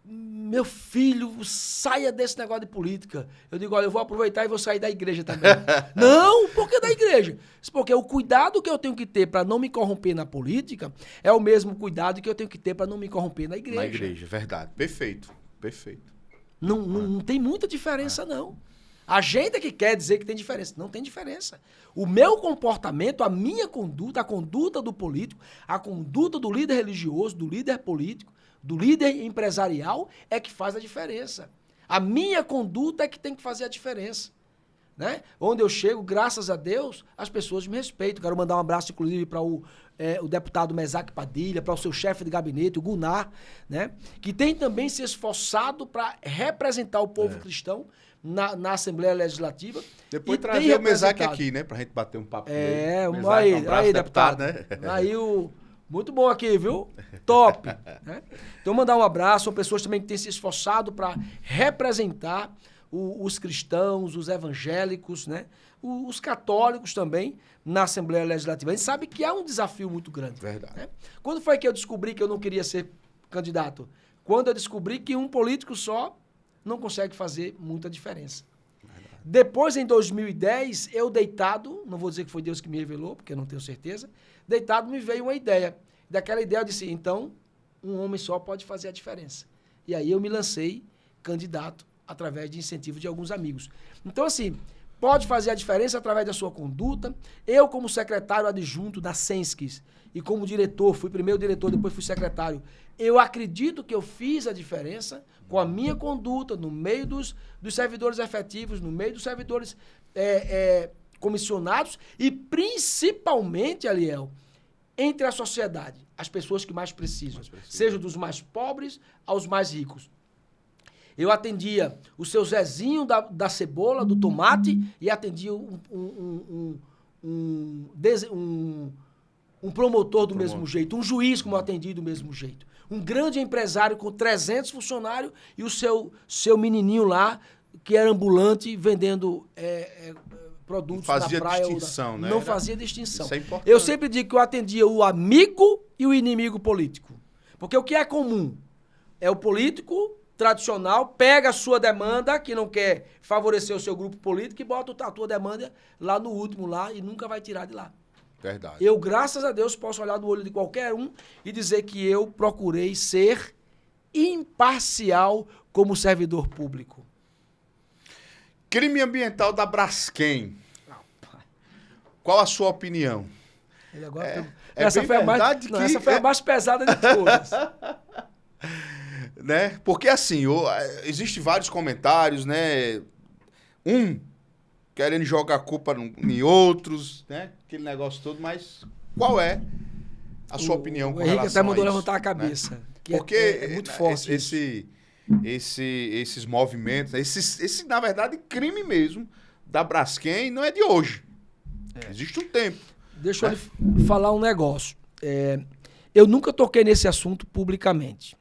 Speaker 2: meu filho, saia desse negócio de política. Eu digo, olha, eu vou aproveitar e vou sair da igreja também. Não, por que da igreja? Porque o cuidado que eu tenho que ter para não me corromper na política é o mesmo cuidado que eu tenho que ter para não me corromper na igreja.
Speaker 1: Na igreja, verdade. Perfeito, perfeito.
Speaker 2: Não tem muita diferença, não. A gente é que quer dizer que tem diferença. Não tem diferença. O meu comportamento, a minha conduta, a conduta do político, a conduta do líder religioso, do líder político, do líder empresarial é que faz a diferença. A minha conduta é que tem que fazer a diferença. Né? Onde eu chego, graças a Deus, as pessoas me respeitam. Quero mandar um abraço, inclusive, para o deputado Mesaque Padilha, para o seu chefe de gabinete, o Gunnar, né? Que tem também se esforçado para representar o povo cristão na Assembleia Legislativa.
Speaker 1: Depois trazer o Mesaque aqui, né? Pra gente bater um papo com
Speaker 2: ele. Aí, deputado. Né? Aí muito bom aqui, viu? Top. Né? Então, mandar um abraço. São pessoas também que têm se esforçado para representar os cristãos, os evangélicos, né? Os católicos também na Assembleia Legislativa. A gente sabe que há um desafio muito grande.
Speaker 1: Verdade.
Speaker 2: Né? Quando foi que eu descobri que eu não queria ser candidato? Quando eu descobri que um político só não consegue fazer muita diferença. Verdade. Depois, em 2010, eu deitado, não vou dizer que foi Deus que me revelou, porque eu não tenho certeza, deitado me veio uma ideia. Daquela ideia eu disse, então, um homem só pode fazer a diferença. E aí eu me lancei candidato através de incentivo de alguns amigos. Então, assim, pode fazer a diferença através da sua conduta. Eu, como secretário adjunto da Sensques e como diretor, fui primeiro diretor, depois fui secretário, eu acredito que eu fiz a diferença com a minha conduta no meio dos servidores efetivos, no meio dos servidores comissionados e principalmente, Aliel, entre a sociedade, as pessoas que mais precisam, seja dos mais pobres aos mais ricos. Eu atendia o seu Zezinho da cebola, do tomate, e atendia um promotor do mesmo jeito, um juiz como eu atendi do mesmo jeito. Um grande empresário com 300 funcionários e o seu menininho lá, que era ambulante, vendendo produtos na praia.
Speaker 1: Fazia distinção, né?
Speaker 2: Não fazia distinção.
Speaker 1: Isso é importante.
Speaker 2: Eu sempre digo que eu atendia o amigo e o inimigo político. Porque o que é comum é o político tradicional pega a sua demanda, que não quer favorecer o seu grupo político, e bota a tua demanda lá no último lá e nunca vai tirar de lá.
Speaker 1: Verdade.
Speaker 2: Eu, graças a Deus, posso olhar no olho de qualquer um e dizer que eu procurei ser imparcial como servidor público.
Speaker 1: Crime ambiental da Braskem. Qual a sua opinião?
Speaker 2: Essa foi a mais pesada de todas.
Speaker 1: Né? Porque assim, existem vários comentários, né? Querendo jogar a culpa em outros, né? Aquele negócio todo, mas qual é a sua opinião com relação a isso?
Speaker 2: O Henrique até mandou levantar a cabeça.
Speaker 1: Né? Porque
Speaker 2: é muito forte
Speaker 1: esses movimentos, esse, na verdade, crime mesmo da Braskem não é de hoje. Existe um tempo.
Speaker 2: Deixa eu lhe falar um negócio. Eu nunca toquei nesse assunto publicamente.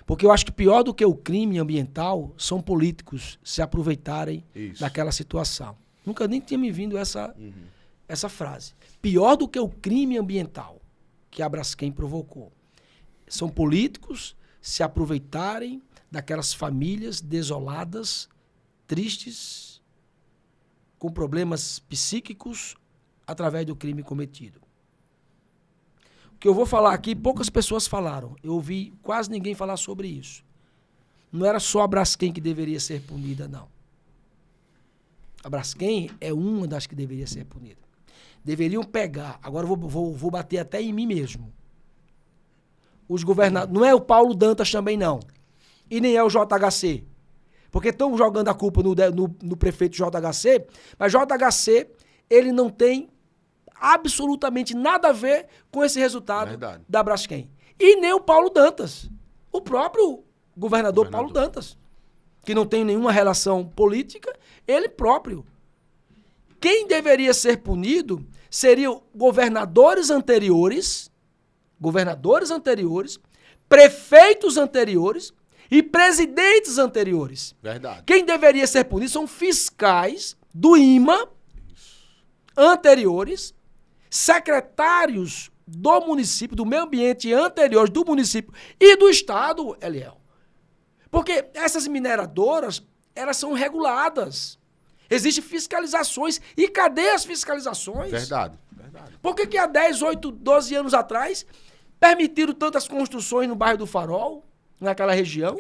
Speaker 2: Porque eu acho que pior do que o crime ambiental são políticos se aproveitarem daquela situação. Nunca nem tinha me vindo essa frase. Pior do que o crime ambiental que a Braskem provocou. São políticos se aproveitarem daquelas famílias desoladas, tristes, com problemas psíquicos através do crime cometido. O que eu vou falar aqui, poucas pessoas falaram. Eu ouvi quase ninguém falar sobre isso. Não era só a Braskem que deveria ser punida, não. A Braskem é uma das que deveria ser punida. Deveriam pegar, agora eu vou bater até em mim mesmo. Os governadores, não é o Paulo Dantas também, não. E nem é o JHC. Porque estão jogando a culpa no prefeito JHC, mas JHC, ele não tem absolutamente nada a ver com esse resultado da Braskem. E nem o Paulo Dantas. O próprio governador Paulo Dantas, que não tem nenhuma relação política, ele próprio. Quem deveria ser punido seriam governadores anteriores, prefeitos anteriores e presidentes anteriores.
Speaker 1: Verdade.
Speaker 2: Quem deveria ser punido são fiscais do IMA anteriores, secretários do município, do meio ambiente anteriores do município e do estado, Eliel. Porque essas mineradoras, elas são reguladas. Existem fiscalizações. E cadê as fiscalizações?
Speaker 1: Verdade.
Speaker 2: Por que há 10, 8, 12 anos atrás permitiram tantas construções no bairro do Farol, naquela região?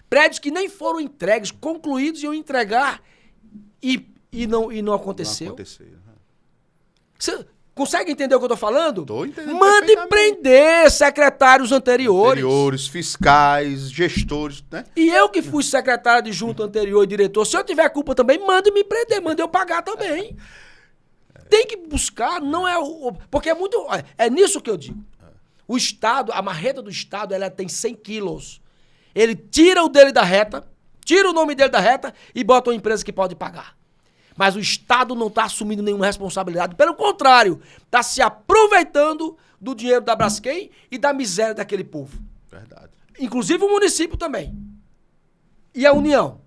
Speaker 2: Prédios que nem foram entregues, concluídos, iam entregar e não aconteceu.
Speaker 1: Não aconteceu.
Speaker 2: Você consegue entender o que eu estou falando?
Speaker 1: Estou entendendo.
Speaker 2: Mande prender secretários anteriores.
Speaker 1: Fiscais, gestores, né?
Speaker 2: E eu que fui secretário de junta anterior e diretor, se eu tiver culpa também, mande me prender, mande eu pagar também. Tem que buscar, não é o... Porque é muito... É nisso que eu digo. O Estado, a marreta do Estado, ela tem 100 quilos. Ele tira o dele da reta, tira o nome dele da reta e bota uma empresa que pode pagar. Mas o Estado não está assumindo nenhuma responsabilidade. Pelo contrário, está se aproveitando do dinheiro da Braskem e da miséria daquele povo.
Speaker 1: Verdade.
Speaker 2: Inclusive o município também. E a União.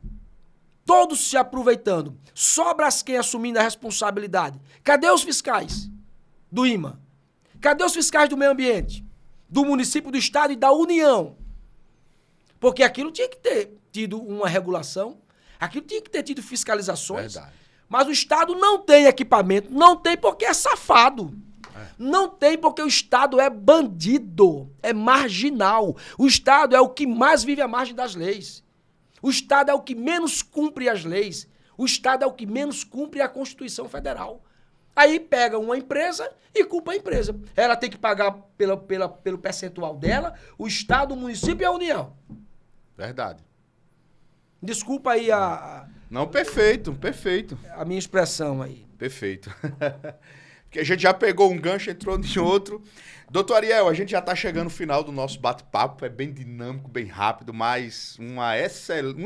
Speaker 2: Todos se aproveitando. Só a Braskem assumindo a responsabilidade. Cadê os fiscais do IMA? Cadê os fiscais do meio ambiente? Do município, do Estado e da União? Porque aquilo tinha que ter tido uma regulação, aquilo tinha que ter tido fiscalizações. Verdade. Mas o Estado não tem equipamento, não tem porque é safado. Não tem porque o Estado é bandido, é marginal. O Estado é o que mais vive à margem das leis. O Estado é o que menos cumpre as leis. O Estado é o que menos cumpre a Constituição Federal. Aí pega uma empresa e culpa a empresa. Ela tem que pagar pelo percentual dela, o Estado, o município e a União.
Speaker 1: Verdade.
Speaker 2: Desculpa aí
Speaker 1: Não, perfeito.
Speaker 2: A minha expressão aí.
Speaker 1: Perfeito. Porque a gente já pegou um gancho, entrou em outro. Doutor Ariel, a gente já está chegando no final do nosso bate-papo. É bem dinâmico, bem rápido, mas um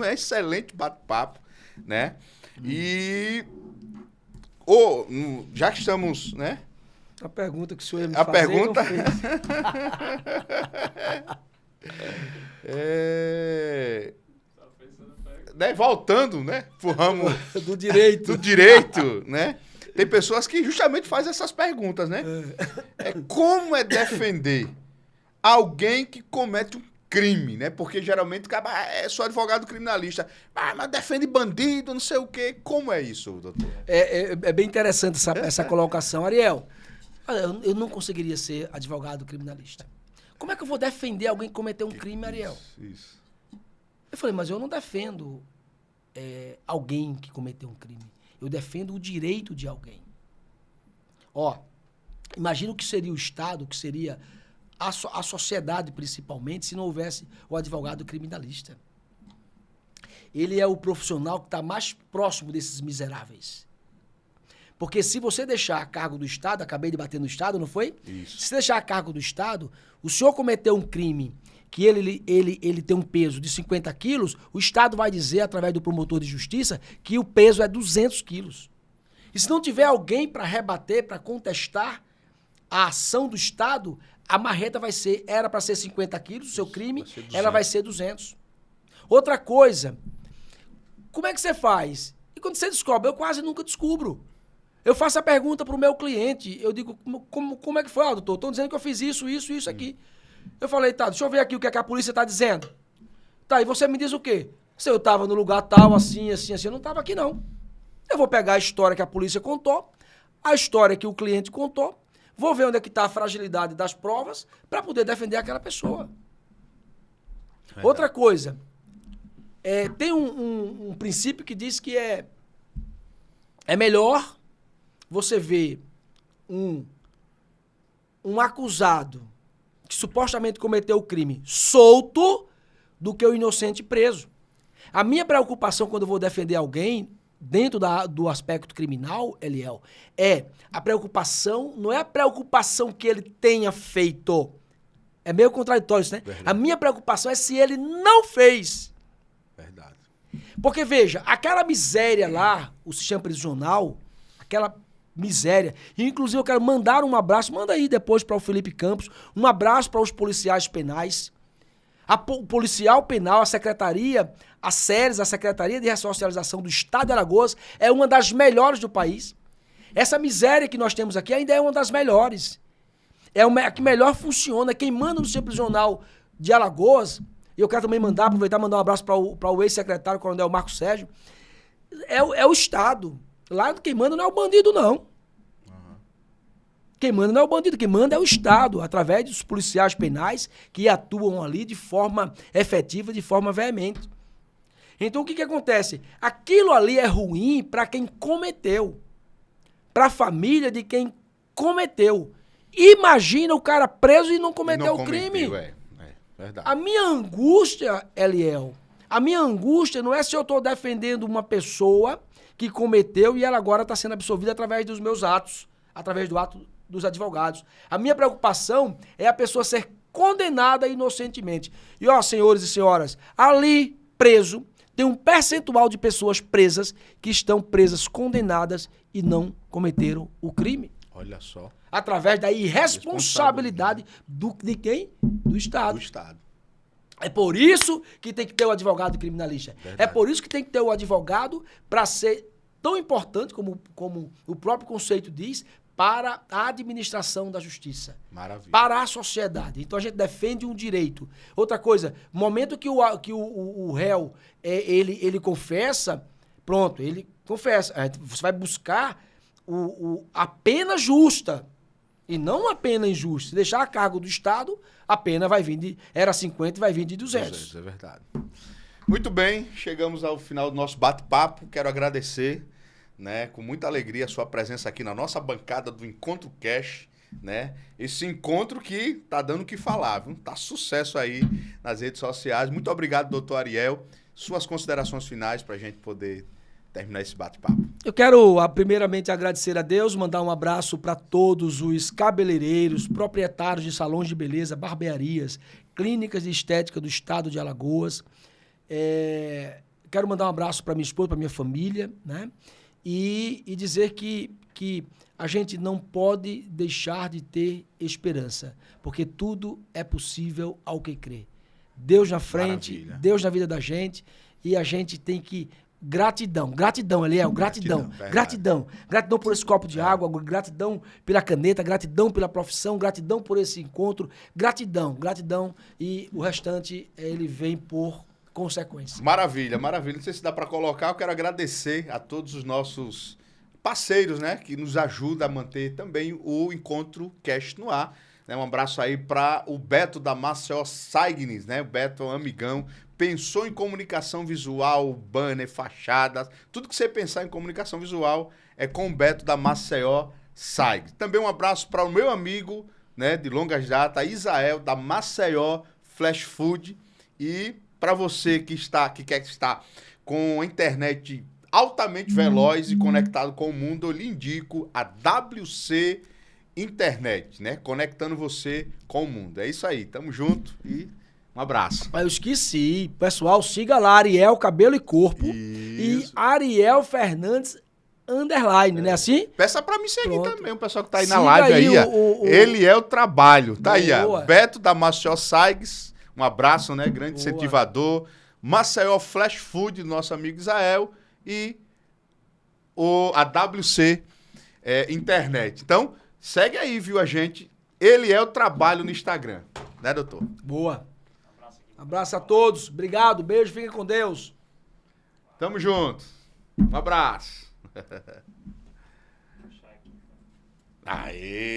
Speaker 1: excelente bate-papo, né? E já que estamos, né?
Speaker 2: A pergunta que o senhor ia me
Speaker 1: fazer,
Speaker 2: pergunta...
Speaker 1: não fez. Né, voltando, né, pro ramo
Speaker 2: do direito.
Speaker 1: Né? Tem pessoas que justamente fazem essas perguntas, né? Como é defender alguém que comete um crime, né? Porque geralmente é só advogado criminalista. Mas defende bandido, não sei o quê. Como é isso, doutor?
Speaker 2: É bem interessante essa colocação. Ariel, eu não conseguiria ser advogado criminalista. Como é que eu vou defender alguém que cometeu um crime, Ariel?
Speaker 1: Isso.
Speaker 2: Eu falei, mas eu não defendo alguém que cometeu um crime. Eu defendo o direito de alguém. Imagina o que seria o Estado, o que seria a sociedade, principalmente, se não houvesse o advogado criminalista. Ele é o profissional que está mais próximo desses miseráveis. Porque se você deixar a cargo do Estado, acabei de bater no Estado, não foi?
Speaker 1: Isso.
Speaker 2: Se deixar a cargo do Estado, o senhor cometeu um crime que ele tem um peso de 50 quilos, o Estado vai dizer, através do promotor de justiça, que o peso é 200 quilos. E se não tiver alguém para rebater, para contestar a ação do Estado, a marreta era para ser 50 quilos, o seu crime, ela vai ser 200. Outra coisa, como é que você faz? E quando você descobre, eu quase nunca descubro. Eu faço a pergunta para o meu cliente, eu digo, como é que foi, doutor? Estão dizendo que eu fiz isso aqui. Eu falei, tá, deixa eu ver aqui o que a polícia está dizendo. Tá, e você me diz o quê? Se eu estava no lugar tal, assim, eu não estava aqui não. Eu vou pegar a história que a polícia contou, a história que o cliente contou, vou ver onde é que está a fragilidade das provas para poder defender aquela pessoa. Outra coisa, tem um princípio que diz que é melhor você ver um acusado que supostamente cometeu o crime solto do que o inocente preso. A minha preocupação quando eu vou defender alguém dentro do aspecto criminal, Eliel, a preocupação, não é a preocupação que ele tenha feito. É meio contraditório isso, né? Verdade. A minha preocupação é se ele não fez.
Speaker 1: Verdade.
Speaker 2: Porque, veja, aquela miséria lá, o sistema prisional, aquela miséria. E, inclusive, eu quero mandar um abraço, manda aí depois para o Felipe Campos, um abraço para os policiais penais. O policial penal, a secretaria, a SERES, a Secretaria de Ressocialização do Estado de Alagoas, é uma das melhores do país. Essa miséria que nós temos aqui ainda é uma das melhores. É a que melhor funciona. Quem manda no sistema prisional de Alagoas E eu quero também aproveitar e mandar um abraço para o ex-secretário, coronel Marcos Sérgio. É o Estado. Lá quem manda não é o bandido, não. Quem manda não é o bandido, quem manda é o Estado, através dos policiais penais que atuam ali de forma efetiva, de forma veemente. Então o que acontece? Aquilo ali é ruim para quem cometeu, para a família de quem cometeu. Imagina o cara preso e não cometeu o crime.
Speaker 1: Verdade.
Speaker 2: A minha angústia, Eliel, a minha angústia não é se eu estou defendendo uma pessoa que cometeu e ela agora está sendo absolvida através dos meus atos, através do ato dos advogados. A minha preocupação é a pessoa ser condenada inocentemente. E ó, senhores e senhoras, ali preso tem um percentual de pessoas presas que estão presas condenadas e não cometeram o crime.
Speaker 1: Olha só.
Speaker 2: Através da irresponsabilidade de quem? Do Estado.
Speaker 1: Do Estado.
Speaker 2: É por isso que tem que ter o advogado criminalista.
Speaker 1: Verdade.
Speaker 2: É por isso que tem que ter o advogado para ser tão importante, como o próprio conceito diz, para a administração da justiça.
Speaker 1: Maravilha.
Speaker 2: Para a sociedade. Então a gente defende um direito. Outra coisa, no momento que o réu ele confessa, pronto, ele confessa. Você vai buscar a pena justa e não a pena injusta. Se deixar a cargo do Estado, a pena vai vir era 50 e vai vir de 200.
Speaker 1: É verdade. Muito bem, chegamos ao final do nosso bate-papo. Quero agradecer, né, com muita alegria a sua presença aqui na nossa bancada do Encontro Cash, né? Esse encontro que tá dando o que falar, viu? Tá sucesso aí nas redes sociais. Muito obrigado, doutor Ariel. Suas considerações finais para a gente poder terminar esse bate-papo.
Speaker 2: Eu quero, primeiramente, agradecer a Deus, mandar um abraço para todos os cabeleireiros, proprietários de salões de beleza, barbearias, clínicas de estética do estado de Alagoas. Quero mandar um abraço para minha esposa, para minha família, né? E dizer que a gente não pode deixar de ter esperança, porque tudo é possível ao que crê. Deus na frente, maravilha. Deus na vida da gente, e a gente tem que... Gratidão, Eliel, gratidão por esse copo de água, gratidão pela caneta, gratidão pela profissão, gratidão por esse encontro, gratidão, e o restante ele vem por consequência.
Speaker 1: Maravilha. Não sei se dá para colocar, eu quero agradecer a todos os nossos parceiros, né, que nos ajudam a manter também o Encontro Cash no ar. Um abraço aí para o Beto da Maceió Signes, né? O Beto é um amigão. Pensou em comunicação visual, banner, fachadas, tudo que você pensar em comunicação visual é com o Beto da Maceió Signes. Também um abraço para o meu amigo, né, de longas datas, Isael, da Maceió Flash Food. E para você que quer estar com a internet altamente veloz e conectado com o mundo, eu lhe indico a WC Internet, né? Conectando você com o mundo. É isso aí, tamo junto e um abraço.
Speaker 2: Eu esqueci, pessoal, siga lá Ariel Cabelo e Corpo.
Speaker 1: Isso.
Speaker 2: E Ariel Fernandes _, né? Assim?
Speaker 1: Peça pra me seguir também, o pessoal que tá aí
Speaker 2: siga
Speaker 1: na live aí,
Speaker 2: Ele
Speaker 1: é o trabalho. Tá aí,
Speaker 2: Boa.
Speaker 1: ó. Beto da Maceió Signes, um abraço, né? Grande incentivador. Maceió Flash Food, nosso amigo Isael. E a WC Internet. Então, segue aí, viu, a gente. Ele é o trabalho no Instagram. Né, doutor?
Speaker 2: Boa. Abraço a todos. Obrigado. Beijo. Fiquem com Deus.
Speaker 1: Tamo junto. Um abraço. Aê.